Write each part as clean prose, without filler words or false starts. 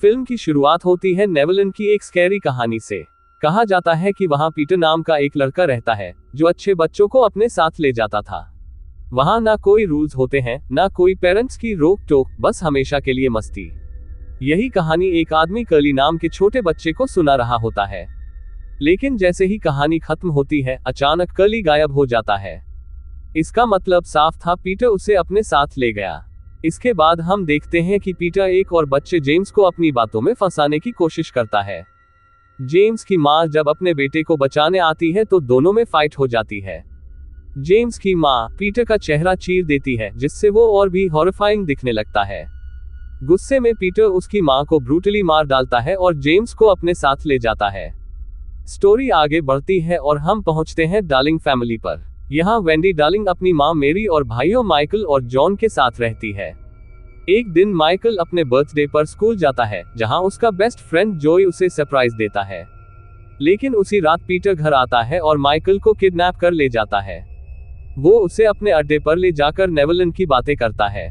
Film की शुरुआत होती है नेवरलैंड की एक स्कैरी कहानी से। कहा जाता है कि वहां पीटर नाम का एक लड़का रहता है जो अच्छे बच्चों को अपने साथ ले जाता था। वहां ना कोई रूल्स होते हैं, ना कोई पेरेंट्स की रोक टोक, बस हमेशा के लिए मस्ती। यही कहानी एक आदमी कर्ली नाम के छोटे बच्चे को सुना रहा होता है। लेकिन जैसे ही कहानी खत्म होती है, अचानक कर्ली गायब हो जाता है। इसका मतलब साफ था, पीटर उसे अपने साथ ले गया। इसके बाद हम देखते हैं कि पीटर एक और बच्चे जेम्स को अपनी बातों में फंसाने की कोशिश करता है। जेम्स की मां जब अपने बेटे को बचाने आती है तो दोनों में फाइट हो जाती है। जेम्स की मां पीटर का चेहरा चीर देती है, जिससे वो और भी हॉरिफाइंग दिखने लगता है। गुस्से में पीटर उसकी मां को ब्रूटली मार डालता है और जेम्स को अपने साथ ले जाता है। स्टोरी आगे बढ़ती है और हम पहुंचते हैं डार्लिंग फैमिली पर। यहाँ वेंडी डार्लिंग अपनी मां मेरी और भाइयों माइकल और जॉन के साथ रहती है। एक दिन माइकल अपने बर्थडे पर स्कूल जाता है, जहां उसका बेस्ट फ्रेंड जोई उसे सरप्राइज देता है। लेकिन उसी रात पीटर घर आता है और माइकल को किडनैप कर ले जाता है। वो उसे अपने अड्डे पर ले जाकर नेवरलैंड की बातें करता है।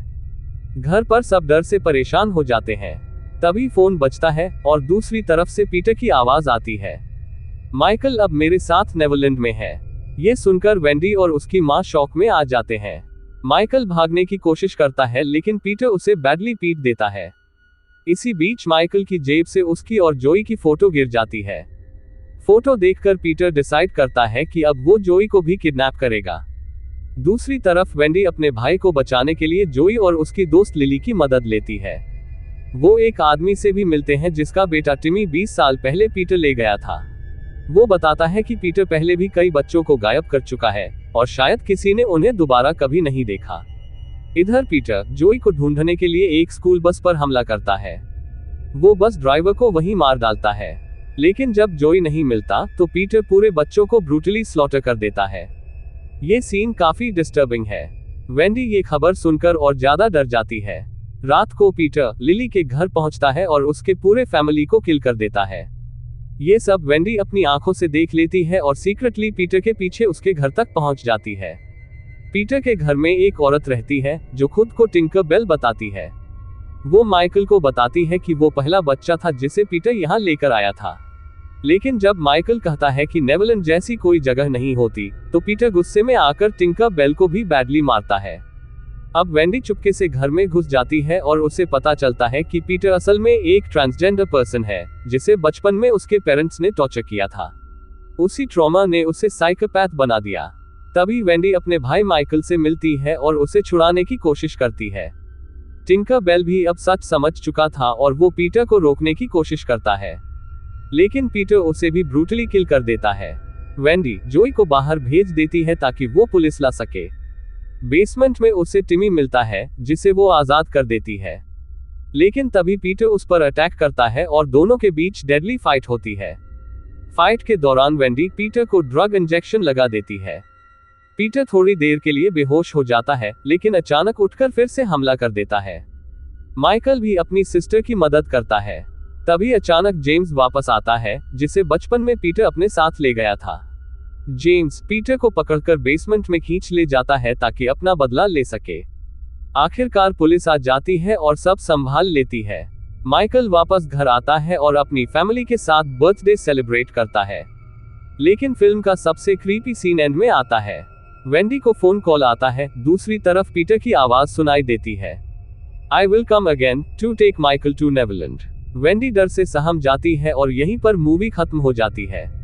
घर पर सब डर से परेशान हो जाते हैं। तभी फोन बजता है और दूसरी तरफ से पीटर की आवाज आती है, माइकल अब मेरे साथ नेवरलैंड में है। ये सुनकर वेंडी और उसकी मां शॉक में आ जाते हैं। माइकल भागने की कोशिश करता है, लेकिन पीटर उसे बैडली पीट देता है। इसी बीच माइकल की जेब से उसकी और जोई की फोटो गिर जाती है। फोटो देखकर पीटर डिसाइड करता है कि अब वो जोई को भी किडनैप करेगा। दूसरी तरफ वेंडी अपने भाई को बचाने के लिए जोई और उसकी दोस्त लिली की मदद लेती है। वो एक आदमी से भी मिलते हैं जिसका बेटा टिमी 20 साल पहले पीटर ले गया था। वो बताता है कि पीटर पहले भी कई बच्चों को गायब कर चुका है और शायद किसी ने उन्हें दोबारा कभी नहीं देखा। इधर पीटर जोई को ढूंढने के लिए एक स्कूल बस पर हमला करता है। वो बस ड्राइवर को वहीं मार डालता है। लेकिन जब जोई नहीं मिलता तो पीटर पूरे बच्चों को ब्रूटली स्लॉटर कर देता है। ये सीन काफी डिस्टर्बिंग है। वेंडी ये खबर सुनकर और ज्यादा डर जाती है। रात को पीटर लिली के घर पहुंचता है और उसके पूरे फैमिली को किल कर देता है। ये सब वेंडी अपनी आंखों से देख लेती है और सीक्रेटली पीटर के पीछे उसके घर तक पहुंच जाती है। पीटर के घर में एक औरत रहती है जो खुद को टिंकर बेल बताती है। वो माइकल को बताती है कि वो पहला बच्चा था जिसे पीटर यहाँ लेकर आया था। लेकिन जब माइकल कहता है कि नेवरलैंड जैसी कोई जगह नहीं होती, तो पीटर गुस्से में आकर टिंकर बेल को भी बैडली मारता है। अब वेंडी चुपके से घर में घुस जाती है और उसे पता चलता है कि पीटर असल में एक ट्रांसजेंडर पर्सन है, जिसे बचपन में उसके पेरेंट्स ने टॉर्चर किया था। उसी ट्रॉमा ने उसे साइकोपैथ बना दिया। तभी वेंडी अपने भाई माइकल से मिलती है और उसे छुड़ाने की कोशिश करती है। टिंकर बेल भी अब सच समझ चुका था और वो पीटर को रोकने की कोशिश करता है, लेकिन पीटर उसे भी ब्रूटली किल कर देता है। वेंडी जोई को बाहर भेज देती है ताकि वो पुलिस ला सके। बेसमेंट में उसे टिमी मिलता है, जिसे वो आजाद कर देती है। लेकिन तभी पीटर उस पर अटैक करता है और दोनों के बीच डेडली फाइट होती है। फाइट के दौरान वेंडी पीटर को ड्रग इंजेक्शन लगा देती है। पीटर थोड़ी देर के लिए बेहोश हो जाता है, लेकिन अचानक उठकर फिर से हमला कर देता है। माइकल भी अपनी सिस्टर की मदद करता है। तभी अचानक जेम्स वापस आता है, जिसे बचपन में पीटर अपने साथ ले गया था। जेम्स पीटर को पकड़कर बेसमेंट में खींच ले जाता है ताकि अपना बदला ले सके। आखिरकार पुलिस आ जाती है और सब संभाल लेती है। माइकल वापस घर आता है और अपनी फैमिली के साथ बर्थडे सेलिब्रेट करता है। लेकिन फिल्म का सबसे क्रीपी सीन एंड में आता है। वेंडी को फोन कॉल आता है। दूसरी तरफ पीटर की आवाज सुनाई देती है, I will come again to take Michael to Neverland. Wendy डर से सहम जाती है और यहीं पर मूवी खत्म हो जाती है।